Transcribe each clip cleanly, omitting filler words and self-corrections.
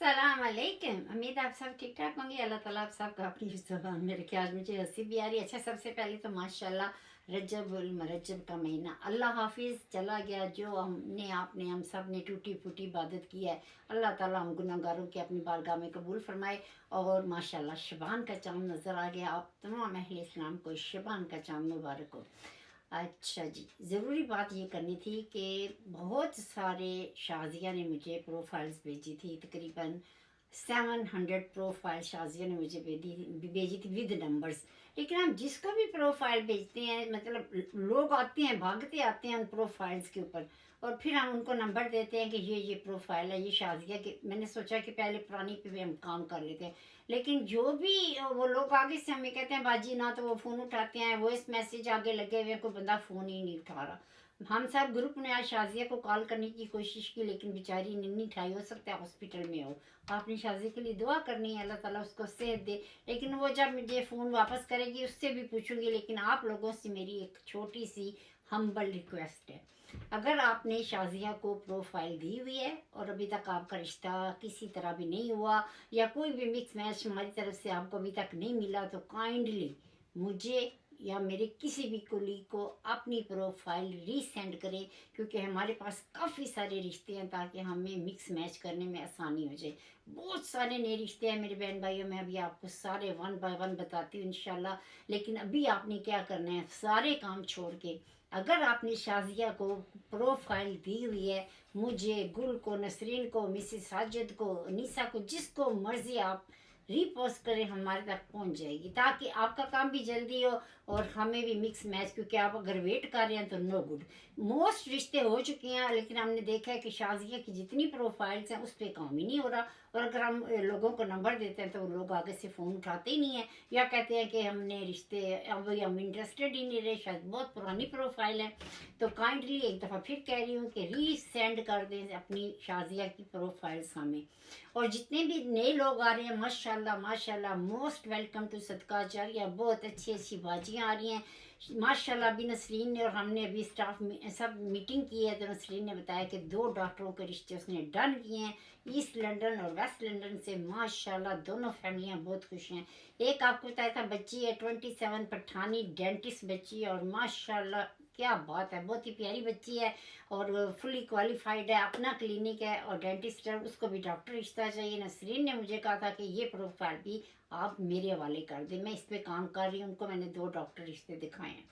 अस्सलाम वालेकुम। उम्मीद आप सब ठीक ठाक होंगे। अल्लाह ताला आप सबका अपनी ज़ुबान में रखे। आज मुझे हंसी भी आ रही है। अच्छा, सबसे पहले तो माशाल्लाह रजबुल मरजब का महीना अल्लाह हाफिज़ चला गया। जो हमने आपने हम सब ने टूटी फूटी इबादत की है, अल्लाह ताला हम गुनहगारों के अपनी बारगाह में कबूल फरमाए। और माशाल्लाह शबान का चाँद नज़र आ गया। आप तमाम अहले इस्लाम को शबान का चाँद मुबारक हो। अच्छा जी, ज़रूरी बात ये करनी थी कि बहुत सारे शाज़िया ने मुझे प्रोफाइल्स भेजी थी। तकरीबन 700 प्रोफाइल शाज़िया ने मुझे भेजी थी विद नंबर्स। लेकिन हम जिसको भी प्रोफाइल भेजते हैं, मतलब लोग आते हैं, भागते आते हैं उन प्रोफाइल्स के ऊपर, और फिर हम उनको नंबर देते हैं कि ये प्रोफाइल है, ये शाज़िया की। मैंने सोचा कि पहले पुरानी पे भी हम काम कर लेते हैं। लेकिन जो भी वो लोग आगे से हमें कहते हैं बाजी ना, तो वो फ़ोन उठाते हैं, वॉइस मैसेज आगे लगे हुए हैं, कोई बंदा फ़ोन ही नहीं उठा रहा। हम सब ग्रुप ने आज शाज़िया को कॉल करने की कोशिश की, लेकिन बेचारी ने नहीं उठाई। हो सकता है हॉस्पिटल में हो। आपने शाज़िया के लिए दुआ करनी है, अल्लाह ताला उसको सेहत दे। लेकिन वो जब मुझे फ़ोन वापस करेगी उससे भी पूछूंगी। लेकिन आप लोगों से मेरी एक छोटी सी हम्बल रिक्वेस्ट है। अगर आपने शाज़िया को प्रोफाइल दी हुई है और अभी तक आपका रिश्ता किसी तरह भी नहीं हुआ, या कोई भी मिक्स मैच हमारी तरफ से आपको अभी तक नहीं मिला, तो काइंडली मुझे या मेरे किसी भी कुलीग को अपनी प्रोफाइल रीसेंड करें, क्योंकि हमारे पास काफ़ी सारे रिश्ते हैं, ताकि हमें मिक्स मैच करने में आसानी हो जाए। बहुत सारे नए रिश्ते हैं मेरे बहन भाइयों में। अभी आपको सारे वन बाय वन बताती हूँ इंशाल्लाह। लेकिन अभी आपने क्या करना है, सारे काम छोड़ के, अगर आपने शाज़िया को प्रोफाइल दी हुई है, मुझे, गुल को, नसरीन को, मिसिस साजिद को, निसा को, जिसको मर्जी आप रीपोस्ट करें, हमारे तक पहुंच जाएगी, ताकि आपका काम भी जल्दी हो और हमें भी मिक्स मैच। क्योंकि आप अगर वेट कर रहे हैं तो नो गुड। मोस्ट रिश्ते हो चुके हैं, लेकिन हमने देखा है कि शाज़िया की जितनी प्रोफाइल्स हैं उस पर काम ही नहीं हो रहा। और अगर हम लोगों को नंबर देते हैं तो वो लोग आगे से फ़ोन उठाते ही नहीं है, या कहते हैं कि हमने रिश्ते अब हम इंटरेस्टेड ही नहीं रहे, शायद बहुत पुरानी प्रोफाइल है। तो काइंडली एक दफ़ा फिर कह रही हूँ कि रीसेंड कर दें अपनी शाज़िया की प्रोफाइल्स हमें। और जितने भी नए लोग आ रहे हैं, माशाल्लाह माशाल्लाह, मोस्ट वेलकम टू सदका जारिया। बहुत अच्छी अच्छी बाजियाँ आ रही हैं माशाल्लाह। अभी नसरीन ने और हमने अभी स्टाफ में सब मीटिंग की है, तो नसरीन ने बताया कि 2 डॉक्टरों के रिश्ते उसने डन किए हैं, ईस्ट लंदन और वेस्ट लंदन से। माशाल्लाह दोनों फैमिलियां बहुत खुश हैं। एक आपको बताया था बच्ची है 27 पठानी डेंटिस्ट बच्ची है, और माशाल्लाह क्या बात है, बहुत ही प्यारी बच्ची है और फुली क्वालिफाइड है, अपना क्लिनिक है और डेंटिस्ट है। उसको भी डॉक्टर रिश्ता चाहिए। नसरीन ने मुझे कहा था कि ये प्रोफाइल भी आप मेरे हवाले कर दें, मैं इस पर काम कर रही हूँ। उनको मैंने 2 डॉक्टर रिश्ते दिखाए हैं।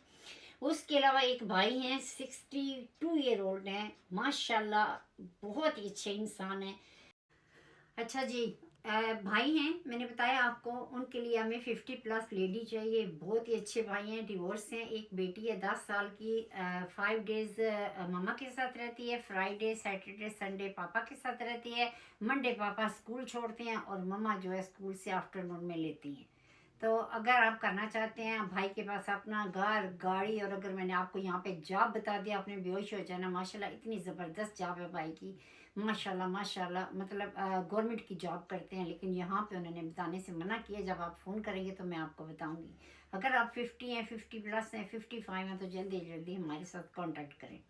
उसके अलावा एक भाई हैं, 62 ईयर ओल्ड हैं, माशाल्लाह बहुत ही अच्छे इंसान हैं। अच्छा जी, भाई हैं, मैंने बताया आपको, उनके लिए हमें 50+ लेडी चाहिए। बहुत ही अच्छे भाई हैं, डिवोर्स हैं। एक बेटी है 10 साल की, 5 डेज मामा के साथ रहती है, फ्राइडे सैटरडे संडे पापा के साथ रहती है, मंडे पापा स्कूल छोड़ते हैं और मम्मा जो है स्कूल से आफ्टरनून में लेती हैं। तो अगर आप करना चाहते हैं, भाई के पास अपना घर गाड़ी, और अगर मैंने आपको यहाँ पे जॉब बता दिया, आपने बेहोश हो जाना। माशाल्लाह इतनी ज़बरदस्त जॉब है भाई की, माशाल्लाह माशाल्लाह। मतलब गवर्नमेंट की जॉब करते हैं, लेकिन यहाँ पे उन्होंने बताने से मना किया। जब आप फ़ोन करेंगे तो मैं आपको बताऊँगी। अगर आप 50 हैं, 50+ हैं, 55 हैं, तो जल्दी जल्दी हमारे साथ कॉन्टैक्ट करें।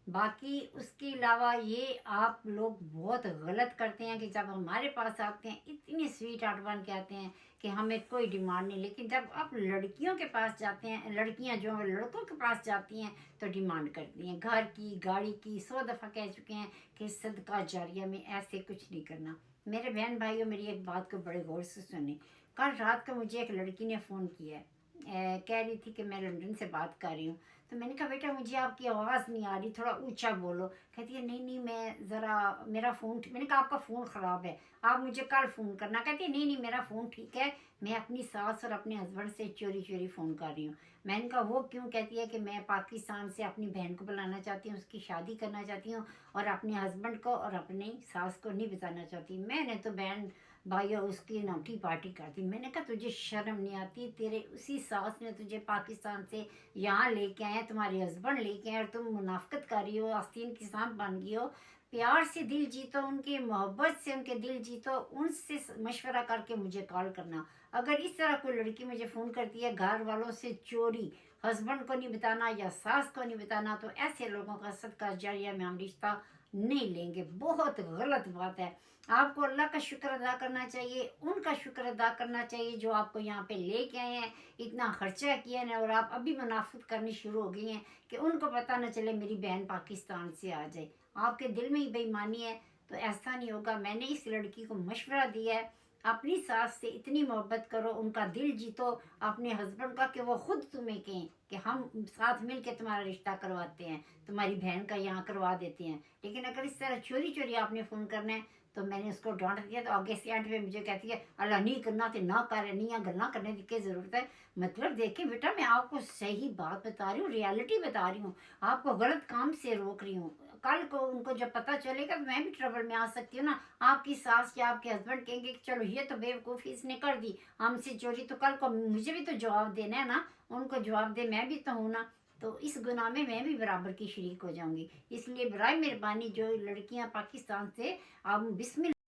बाकी उसके अलावा ये आप लोग बहुत गलत करते हैं कि जब हमारे पास आते हैं इतनी स्वीट हार्ट बन के आते हैं कि हमें कोई डिमांड नहीं। लेकिन जब आप लड़कियों के पास जाते हैं, लड़कियां जो लड़कों के पास जाती हैं तो डिमांड करती हैं घर की, गाड़ी की। 100 दफ़ा कह चुके हैं कि सदका जारिया में ऐसे कुछ नहीं करना। मेरे बहन भाइयों, मेरी एक बात को बड़े गौर से सुने। कल रात को मुझे एक लड़की ने फ़ोन किया है, कह रही थी कि मैं लंदन से बात कर रही हूँ। तो मैंने कहा बेटा मुझे आपकी आवाज़ नहीं आ रही, थोड़ा ऊंचा बोलो। कहती है नहीं नहीं, मैं ज़रा मेरा फ़ोन, मैंने कहा आपका फ़ोन ख़राब है, आप मुझे कल फ़ोन करना। कहती है नहीं नहीं मेरा फ़ोन ठीक है, मैं अपनी सास और अपने हस्बैंड से चोरी चोरी फ़ोन कर रही हूँ। मैंने कहा वो क्यों? कहती है कि मैं पाकिस्तान से अपनी बहन को बुलाना चाहती हूँ, उसकी शादी करना चाहती हूँ, और अपने हस्बैंड को और अपनी सास को नहीं बताना चाहती। मैंने तो बहन भाइयों उसकी नौटी पार्टी करती। मैंने कहा तुझे शर्म नहीं आती? तेरे उसी सास ने तुझे पाकिस्तान से यहाँ लेके आए, तुम्हारे हस्बैंड लेके आए, और तुम मुनाफिकत कर रही हो, आस्तीन की सांप बन गई हो। प्यार से दिल जीतो, उनकी मोहब्बत से उनके दिल जीतो, उनसे मशवरा करके मुझे कॉल करना। अगर इस तरह कोई लड़की मुझे फ़ोन करती है घर वालों से चोरी, हस्बैंड को नहीं बताना या सास को नहीं बताना, तो ऐसे लोगों का सदका जारिया में हम रिश्ता नहीं लेंगे, बहुत गलत बात है। आपको अल्लाह का शुक्र अदा करना चाहिए, उनका शुक्र अदा करना चाहिए जो आपको यहाँ पे लेके आए हैं, इतना खर्चा किया है, और आप अभी मुनाफिक करनी शुरू हो गई हैं कि उनको पता न चले मेरी बहन पाकिस्तान से आ जाए। आपके दिल में ही बेईमानी है, तो ऐसा नहीं होगा। मैंने इस लड़की को मशवरा दिया है, अपनी सास से इतनी मोहब्बत करो, उनका दिल जीतो, अपने हस्बैंड का, कि वो खुद तुम्हें कहें कि हम साथ मिल के तुम्हारा रिश्ता करवाते हैं, तुम्हारी बहन का यहाँ करवा देते हैं। लेकिन अगर इस तरह चोरी चोरी आपने फ़ोन करना है, तो मैंने उसको डांट दिया। तो आगे से एंड पे मुझे कहती है अल्लाह नहीं करना तो ना कर, नहीं यहाँ गल्ला करने की ज़रूरत है। मतलब देखिए बेटा, मैं आपको सही बात बता रही हूँ, रियलिटी बता रही हूँ, आपको गलत काम से रोक रही हूँ। कल को उनको जब पता चलेगा तो मैं भी ट्रबल में आ सकती हूँ ना। आपकी सास या आपके हस्बैंड कहेंगे कि चलो ये तो बेवकूफ़ी इसने कर दी हमसे चोरी, तो कल को मुझे भी तो जवाब देना है ना, उनको जवाब दे, मैं भी तो हूँ ना। तो इस गुनाह में मैं भी बराबर की शरीक हो जाऊंगी। इसलिए बराए मेहरबानी जो लड़कियां पाकिस्तान से, आप बिस्मिल्लाह।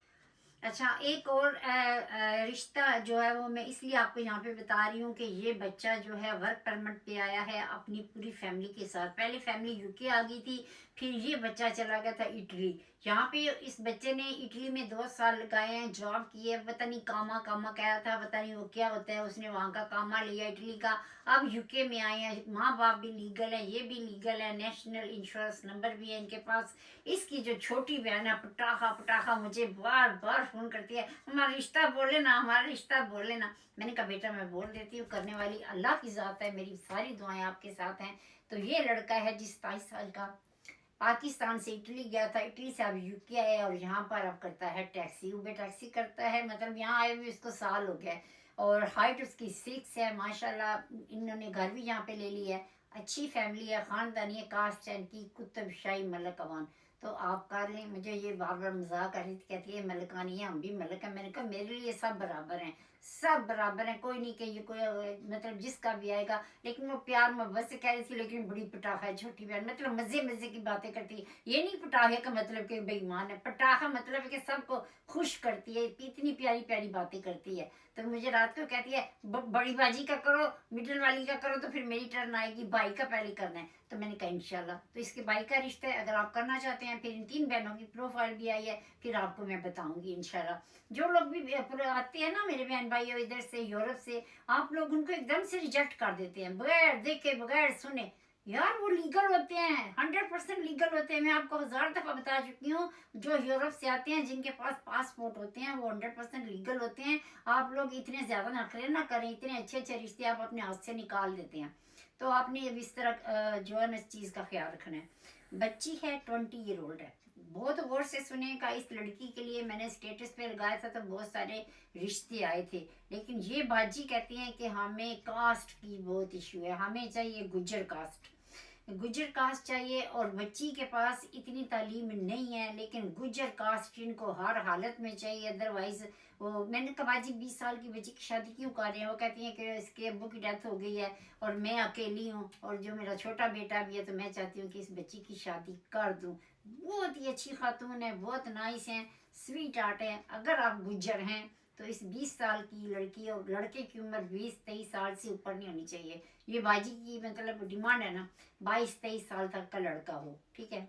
अच्छा, एक और रिश्ता जो है वो मैं इसलिए आपको यहाँ पे बता रही हूँ कि ये बच्चा जो है वर्क परमिट पे आया है अपनी पूरी फैमिली के साथ। पहले फैमिली यूके आ गई थी, फिर ये बच्चा चला गया था इटली। यहाँ पे इस बच्चे ने इटली में 2 साल लगाए हैं, जॉब की है, पता नहीं कामा कामा क्या था, पता नहीं वो क्या होता है, उसने वहाँ का कामा लिया इटली का। अब यूके में आए हैं, माँ बाप भी लीगल है, ये भी लीगल है, नेशनल इंश्योरेंस नंबर भी है इनके पास। इसकी जो छोटी बहन है पटाखा पटाखा मुझे बार बार फ़ोन करती है, हमारा रिश्ता बोल लेना, हमारा रिश्ता बोल लेना। मैंने कहा बेटा मैं बोल देती हूँ, करने वाली अल्लाह की ज़ात है, मेरी सारी दुआएं आपके साथ हैं। तो ये लड़का है जिस 22 साल का, पाकिस्तान से इटली गया था, इटली से अब यूके आया और यहाँ पर अब करता है टैक्सी, उबेर टैक्सी करता है। मतलब यहाँ आए हुए उसको साल हो गया है, और हाइट उसकी 6 है माशाल्लाह। इन्होंने घर भी यहाँ पे ले लिया है, अच्छी फैमिली है, ख़ानदानी है, कास्ट है इनकी कुतुब शाही मलक अवान। तो आप कर लें। मुझे ये बार बार मजाक कर रही थी, कहती है मलकानी है, हम भी मलक है। मैंने कहा मेरे लिए सब बराबर हैं, सब बराबर हैं, कोई नहीं कि ये कोई मतलब जिसका भी आएगा। लेकिन वो प्यार मोहब्बत से कह रही थी, लेकिन बड़ी पटाखा है छोटी बहन, मतलब मज़े मज़े की बातें करती है। ये नहीं पटाखे का मतलब कि बेईमान है, पटाखा मतलब है कि सबको खुश करती है, इतनी प्यारी प्यारी बातें करती है। तो मुझे रात को कहती है बड़ी बाजी का करो, मिडिल वाली का करो, तो फिर मेरी टर्न आएगी, भाई का पहले करना है। तो मैंने कहा इंशाल्लाह। तो इसके भाई का रिश्ता है, अगर आप करना चाहते हैं। फिर इन 3 बहनों की प्रोफाइल भी आई है, फिर आपको मैं बताऊंगी इंशाल्लाह। जो लोग भी आते हैं ना मेरे बहन भाई इधर से यूरोप से, आप लोग उनको एकदम से रिजेक्ट कर देते हैं बगैर देखे बगैर सुने। यार वो लीगल होते हैं, 100% लीगल होते हैं। मैं आपको 1000 दफ़ा बता चुकी हूँ, जो यूरोप से आते हैं जिनके पास पासपोर्ट होते हैं वो 100% लीगल होते हैं। आप लोग इतने ज़्यादा नखरे ना करें, इतने अच्छे अच्छे रिश्ते आप अपने हाथ से निकाल देते हैं। तो आपने अब इस तरह जो है ना इस चीज़ का ख्याल रखना है। बच्ची है 20 ईयर ओल्ड है। बहुत गौर से सुनेगा, इस लड़की के लिए मैंने स्टेटस पे लगाया था तो बहुत सारे रिश्ते आए थे। लेकिन ये बाजी कहती हैं कि हमें कास्ट की बहुत इशू है, हमें चाहिए गुज्जर कास्ट, गुज्जर कास्ट चाहिए। और बच्ची के पास इतनी तालीम नहीं है, लेकिन गुज्जर कास्ट इनको हर हालत में चाहिए, अदरवाइज वो। मैंने कहा बाजी 20 साल की बच्ची की शादी क्यों कर रहे हैं? वो कहती हैं कि इसके अब्बू की डेथ हो गई है और मैं अकेली हूँ, और जो मेरा छोटा बेटा भी है, तो मैं चाहती हूँ कि इस बच्ची की शादी कर दूँ। बहुत ही अच्छी खातून है, बहुत नाइस हैं, स्वीट आर्ट है। अगर आप गुज्जर हैं तो इस 20 साल की लड़की और लड़के की उम्र 20-23 साल से ऊपर नहीं होनी चाहिए। ये बाजी की मतलब डिमांड है ना, 22-23 साल तक का लड़का हो, ठीक है।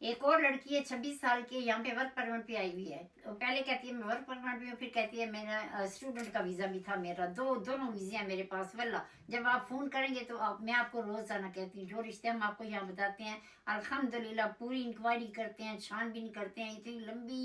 एक और लड़की है 26 साल की, यहाँ पे वर्क परमिट पे आई हुई है। पहले कहती है मैं वर्क परमिट पे हूँ, फिर कहती है मेरा स्टूडेंट का वीज़ा भी था, मेरा दोनों वीज़े हैं मेरे पास। वल्ला जब आप फ़ोन करेंगे तो मैं आपको रोज़ाना कहती हूँ, जो रिश्ते हम आपको यहाँ बताते हैं अल्हम्दुलिल्लाह पूरी इंक्वायरी करते हैं, छानबीन करते हैं। इतनी लंबी